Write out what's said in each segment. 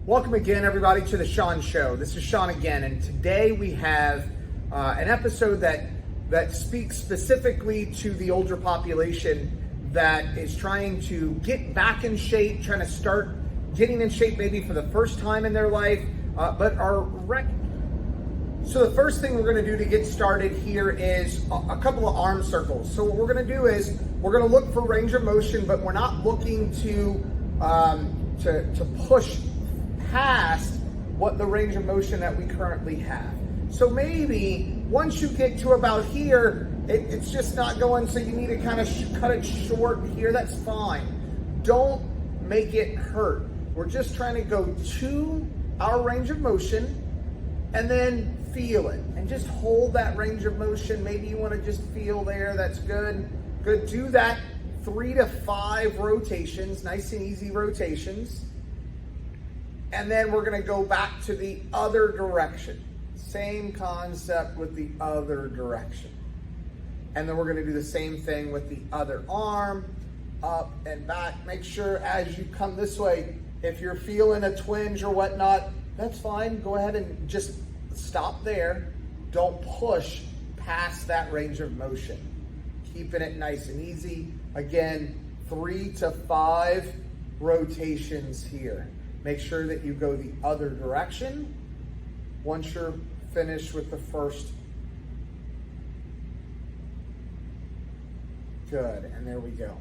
Welcome again, everybody, to the Shawn Show. This is Shawn again, and today we have an episode that speaks specifically to the older population that is trying to get back in shape, trying to start getting in shape maybe for the first time in their life, but are So the first thing we're going to do to get started here is a couple of arm circles. So what we're going to do is we're going to look for range of motion, but we're not looking to push past what the range of motion that we currently have. So maybe once you get to about here, it's just not going, so you need to kind of cut it short here. That's fine. Don't make it hurt. We're just trying to go to our range of motion and then feel it. And just hold that range of motion. Maybe you want to just feel there. That's good. Good. Do that 3 to 5 rotations, nice and easy rotations. And then we're going to go back to the other direction. Same concept with the other direction. And then we're going to do the same thing with the other arm, up and back. Make sure as you come this way, if you're feeling a twinge or whatnot, that's fine. Go ahead and just stop there. Don't push past that range of motion. Keeping it nice and easy. Again, 3 to 5 rotations here. Make sure that you go the other direction once you're finished with the first. Good, and there we go.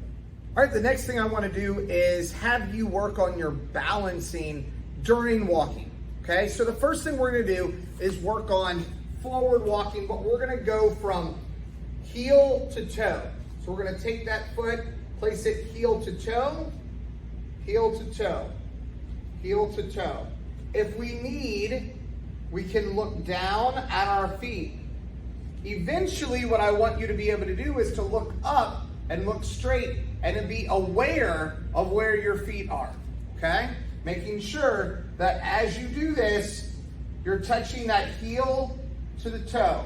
All right, the next thing I want to do is have you work on your balancing during walking, okay? So the first thing we're going to do is work on forward walking, but we're going to go from heel to toe. So we're going to take that foot, place it heel to toe, heel to toe, heel to toe. If we need, we can look down at our feet. Eventually, what I want you to be able to do is to look up and look straight and to be aware of where your feet are, okay? Making sure that as you do this, you're touching that heel to the toe.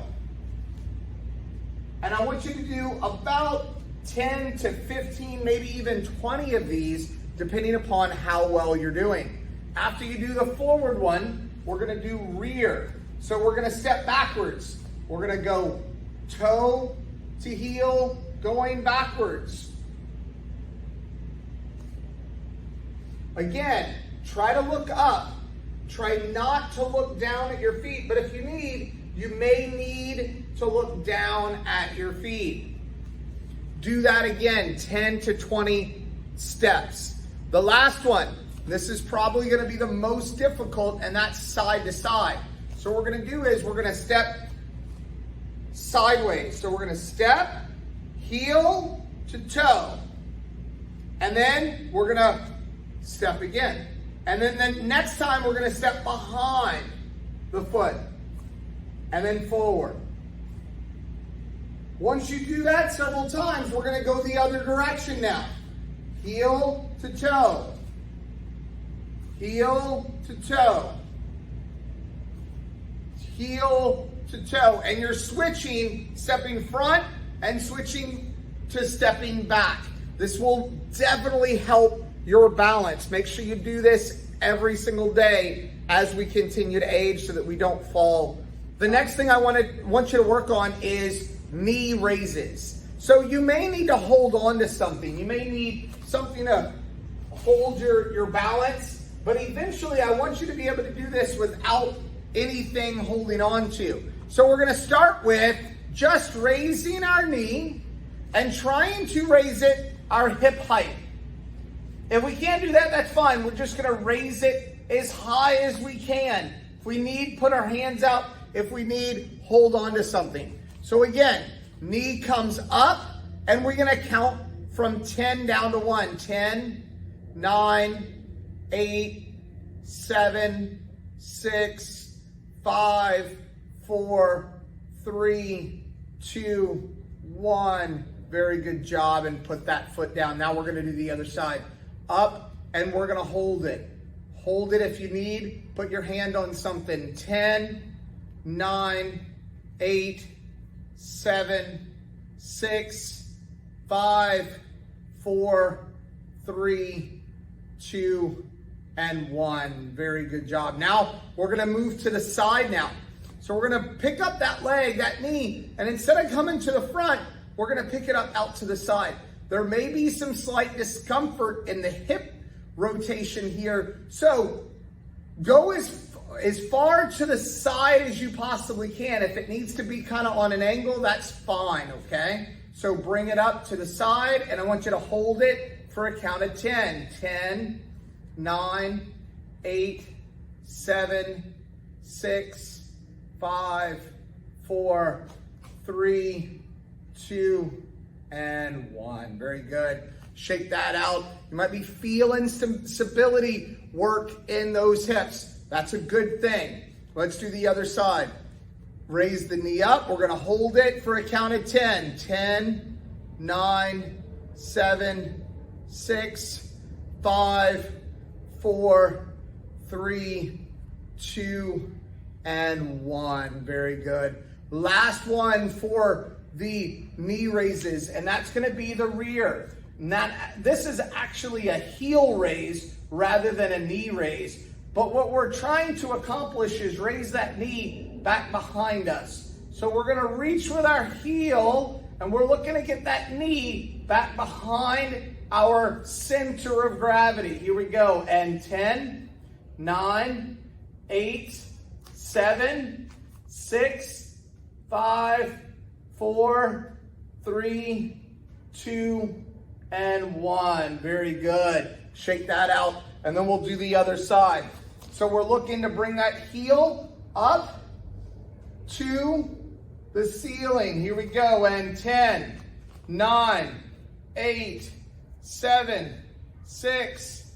And I want you to do about 10 to 15, maybe even 20 of these, depending upon how well you're doing. After you do the forward one, we're going to do rear. So we're going to step backwards. We're going to go toe to heel, going backwards. Again, try to look up. Try not to look down at your feet, but if you need, you may need to look down at your feet. Do that again, 10 to 20 steps. The last one, this is probably going to be the most difficult, and that's side to side. So what we're going to do is we're going to step sideways. So we're going to step heel to toe. And then we're going to step again. And then the next time we're going to step behind the foot. And then forward. Once you do that several times, we're going to go the other direction now. Heel to toe. Heel to toe. Heel to toe. And you're switching, stepping front and switching to stepping back. This will definitely help your balance. Make sure you do this every single day as we continue to age so that we don't fall. The next thing I want you to work on is knee raises. So you may need to hold on to something. You may need something to hold your balance. But eventually, I want you to be able to do this without anything holding on to. So we're going to start with just raising our knee and trying to raise it our hip height. If we can't do that, that's fine. We're just going to raise it as high as we can. If we need, put our hands out. If we need, hold on to something. So again, knee comes up, and we're going to count from 10 down to 1. 10, 9, 8, 7, 6, 5, 4, 3, 2, 1. Very good job, and put that foot down. Now we're going to do the other side. Up, and we're going to hold it. Hold it if you need. Put your hand on something. 10, 9, 8, 7, 6, 5, 4, 3, 2, and 1. Very good job. Now we're gonna move to the side now. So we're gonna pick up that leg, that knee, and instead of coming to the front, we're gonna pick it up out to the side. There may be some slight discomfort in the hip rotation here. So go as far to the side as you possibly can. If it needs to be kind of on an angle, that's fine, okay? So bring it up to the side, and I want you to hold it for a count of 10. 10, 9, 8, 7, 6, 5, 4, 3, 2, and 1. Very good. Shake that out. You might be feeling some stability work in those hips. That's a good thing. Let's do the other side. Raise the knee up. We're going to hold it for a count of 10. 10, 9, 7, 6, 5, 4, 3, 2, and 1. Very good. Last one for the knee raises, and that's going to be the rear. This is actually a heel raise rather than a knee raise. But what we're trying to accomplish is raise that knee back behind us. So we're going to reach with our heel, and we're looking to get that knee back behind our center of gravity. Here we go. And 10, 9, 8, 7, 6, 5, 4, 3, 2, and 1. Very good. Shake that out, and then we'll do the other side. So we're looking to bring that heel up to the ceiling. Here we go. And 10, 9, 8, 7, 6,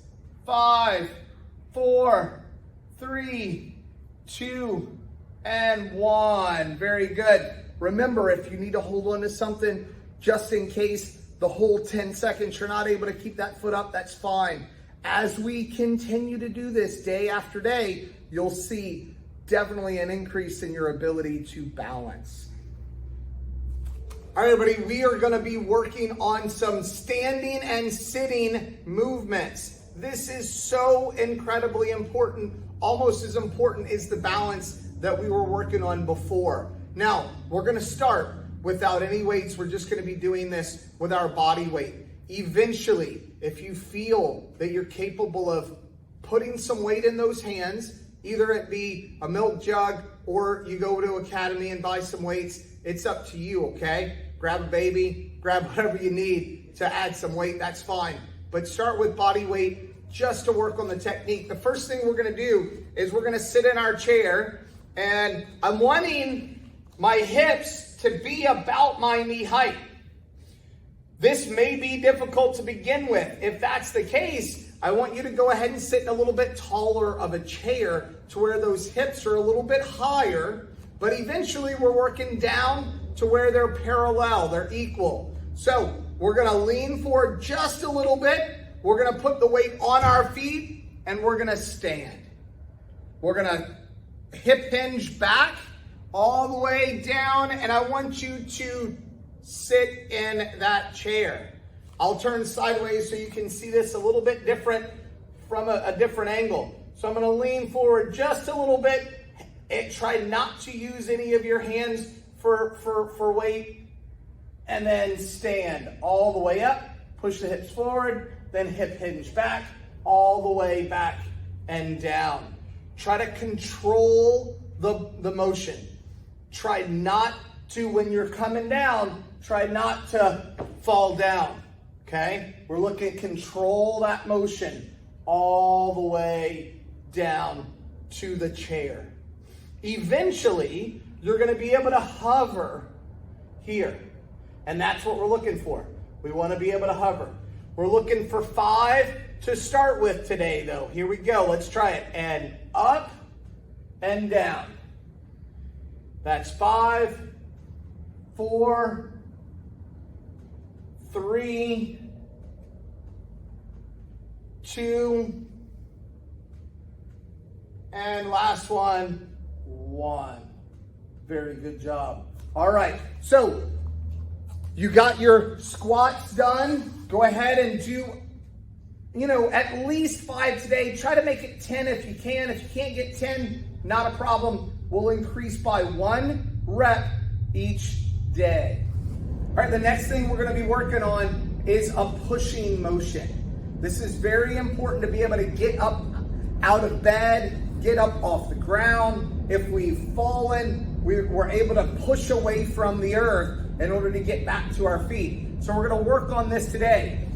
5, 4, 3, 2, and 1. Very good. Remember, if you need to hold on to something, just in case the whole 10 seconds you're not able to keep that foot up, that's fine. As we continue to do this day after day, you'll see definitely an increase in your ability to balance. All right, everybody, we are going to be working on some standing and sitting movements. This is so incredibly important, almost as important as the balance that we were working on before. Now, we're going to start without any weights. We're just going to be doing this with our body weight. Eventually, if you feel that you're capable of putting some weight in those hands, either it be a milk jug or you go to Academy and buy some weights, it's up to you, okay? Grab a baby, grab whatever you need to add some weight, that's fine. But start with body weight just to work on the technique. The first thing we're going to do is we're going to sit in our chair, and I'm wanting my hips to be about my knee height. This may be difficult to begin with. If that's the case, I want you to go ahead and sit in a little bit taller of a chair to where those hips are a little bit higher, but eventually we're working down to where they're parallel, they're equal. So we're gonna lean forward just a little bit. We're gonna put the weight on our feet, and we're gonna stand. We're gonna hip hinge back all the way down, and I want you to sit in that chair. I'll turn sideways so you can see this a little bit different from a different angle. So I'm going to lean forward just a little bit and try not to use any of your hands for weight, and then stand all the way up, push the hips forward, then hip hinge back, all the way back and down. Try to control the motion. Try not to, when you're coming down, try not to fall down, okay? We're looking to control that motion all the way down to the chair. Eventually, you're gonna be able to hover here, and that's what we're looking for. We wanna be able to hover. We're looking for 5 to start with today, though. Here we go, let's try it. And up and down. That's 5, 4, 3, 2, and last one, 1. Very good job. All right, so you got your squats done. Go ahead and do at least 5 today. Try to make it 10 if you can. If you can't get 10, not a problem. We'll increase by 1 rep each day. All right, the next thing we're going to be working on is a pushing motion. This is very important to be able to get up out of bed, get up off the ground. If we've fallen, we're able to push away from the earth in order to get back to our feet. So we're going to work on this today.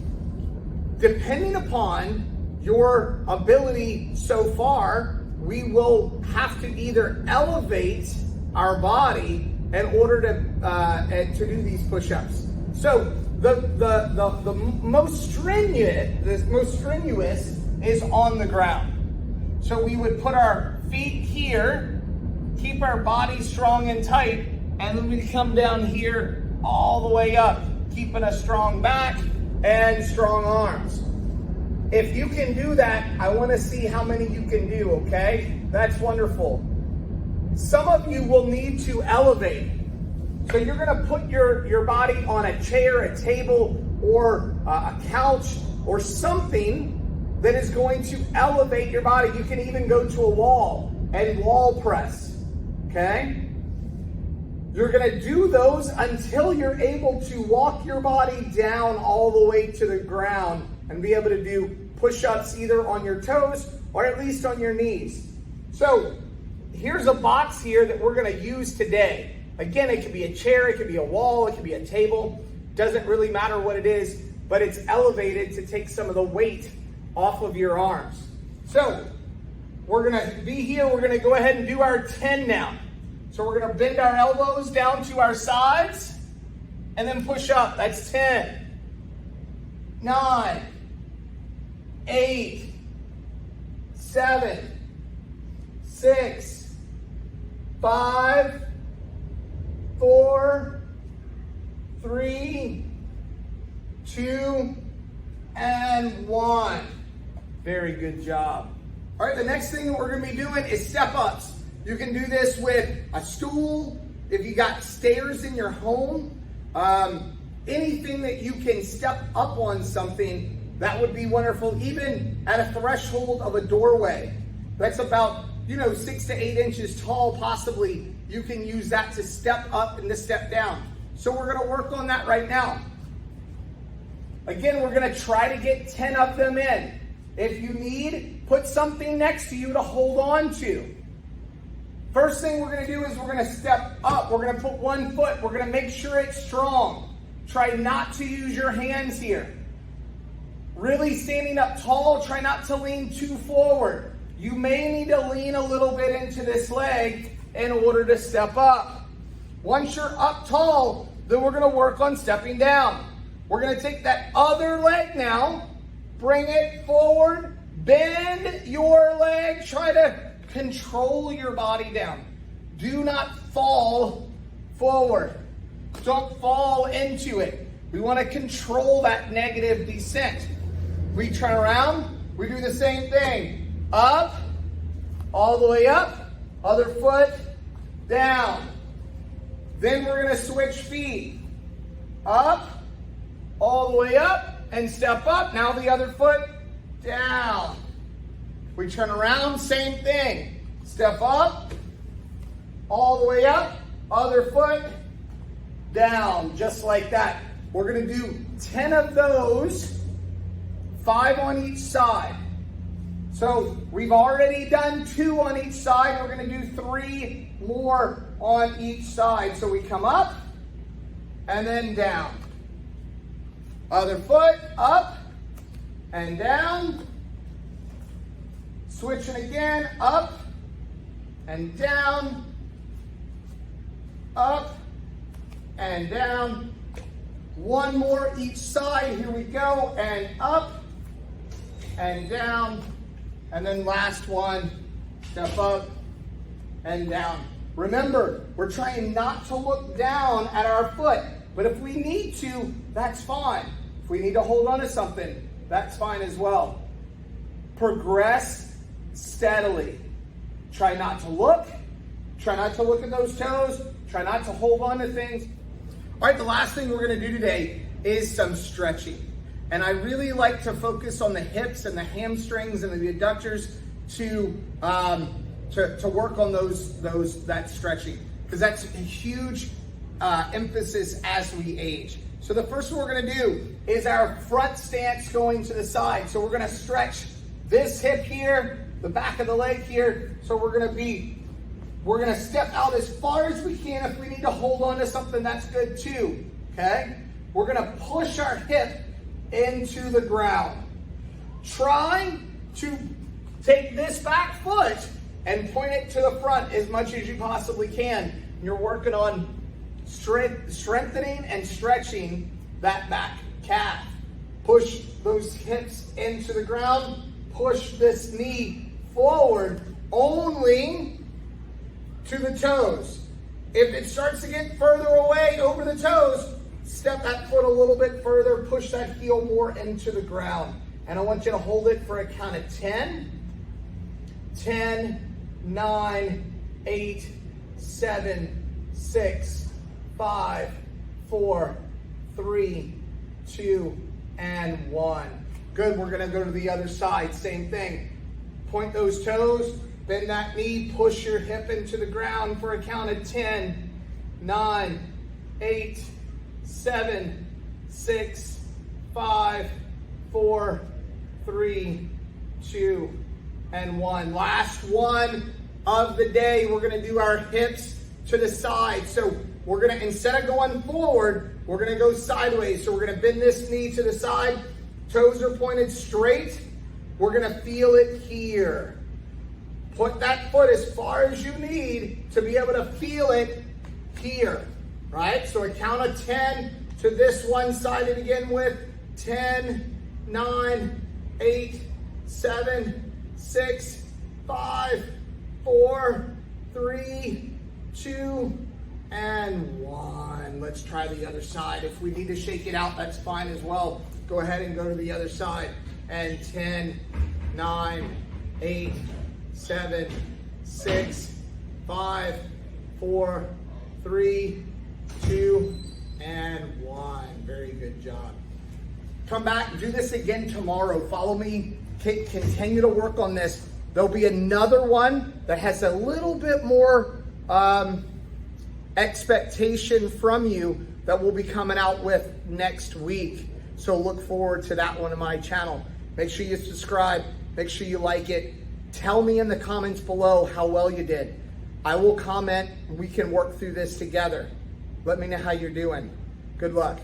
Depending upon your ability so far, we will have to either elevate our body in order to do these push-ups. So the most strenuous is on the ground. So we would put our feet here, keep our body strong and tight, and then we come down here all the way up, keeping a strong back and strong arms. If you can do that, I want to see how many you can do, okay? That's wonderful. Some of you will need to elevate. So you're going to put your body on a chair, a table, or a couch, or something that is going to elevate your body. You can even go to a wall and wall press, okay? You're going to do those until you're able to walk your body down all the way to the ground and be able to do push-ups either on your toes or at least on your knees. So here's a box here that we're going to use today. Again, it could be a chair, it could be a wall, it could be a table. Doesn't really matter what it is, but it's elevated to take some of the weight off of your arms. So we're going to be here. We're going to go ahead and do our 10 now. So we're going to bend our elbows down to our sides and then push up. That's 10, 9, 8, 7, 6, 5, 4, 3, 2, and 1. Very good job. All right, the next thing we're going to be doing is step-ups. You can do this with a stool, if you got stairs in your home, anything that you can step up on something, that would be wonderful. Even at a threshold of a doorway, that's about 6 to 8 inches tall, possibly. You can use that to step up and to step down. So we're going to work on that right now. Again, we're going to try to get 10 of them in. If you need, put something next to you to hold on to. First thing we're going to do is we're going to step up. We're going to put one foot. We're going to make sure it's strong. Try not to use your hands here. Really standing up tall. Try not to lean too forward. You may need to lean a little bit into this leg in order to step up. Once you're up tall, then we're going to work on stepping down. We're going to take that other leg now, bring it forward, bend your leg, try to control your body down. Do not fall forward. Don't fall into it. We want to control that negative descent. We turn around, we do the same thing. Up, all the way up, other foot, down. Then we're going to switch feet. Up, all the way up, and step up. Now the other foot, down. We turn around, same thing. Step up, all the way up, other foot, down, just like that. We're going to do 10 of those, 5 on each side. So we've already done 2 on each side. We're going to do 3 more on each side. So we come up and then down. Other foot, up and down. Switching again, up and down, up and down. One more each side, here we go, and up and down. And then last one, step up and down. Remember, we're trying not to look down at our foot, but if we need to, that's fine. If we need to hold on to something, that's fine as well. Progress steadily. Try not to look. Try not to look at those toes. Try not to hold on to things. All right, the last thing we're going to do today is some stretching. And I really like to focus on the hips and the hamstrings and the adductors to work on that stretching, because that's a huge emphasis as we age. So the first one we're gonna do is our front stance going to the side. So we're gonna stretch this hip here, the back of the leg here. So we're gonna step out as far as we can. If we need to hold on to something, that's good too, okay? We're gonna push our hip into the ground. Try to take this back foot and point it to the front as much as you possibly can. You're working on strengthening and stretching that back calf. Push those hips into the ground. Push this knee forward only to the toes. If it starts to get further away over the toes, step that foot a little bit further, push that heel more into the ground. And I want you to hold it for a count of 10. 10, 9, 8, 7, 6, 5, 4, 3, 2, and 1. Good, we're gonna go to the other side, same thing. Point those toes, bend that knee, push your hip into the ground for a count of 10, 9, 8, 7, 6, 5, 4, 3, 2, and 1. Last one of the day, we're gonna do our hips to the side. So we're gonna, instead of going forward, we're gonna go sideways. So we're gonna bend this knee to the side, toes are pointed straight. We're gonna feel it here. Put that foot as far as you need to be able to feel it here, right? So a count of 10 to this one side to begin with. 10, 9, 8, 7, 6, 5, 4, 3, 2, and 1. Let's try the other side. If we need to shake it out, that's fine as well. Go ahead and go to the other side. And 10, 9, 8, 7, 6, 5, 4, 3, 2, and 1. Very good job. Come back, do this again tomorrow. Follow me, continue to work on this. There'll be another one that has a little bit more expectation from you that we'll be coming out with next week. So look forward to that one on my channel. Make sure you subscribe, make sure you like it. Tell me in the comments below how well you did. I will comment, we can work through this together. Let me know how you're doing. Good luck.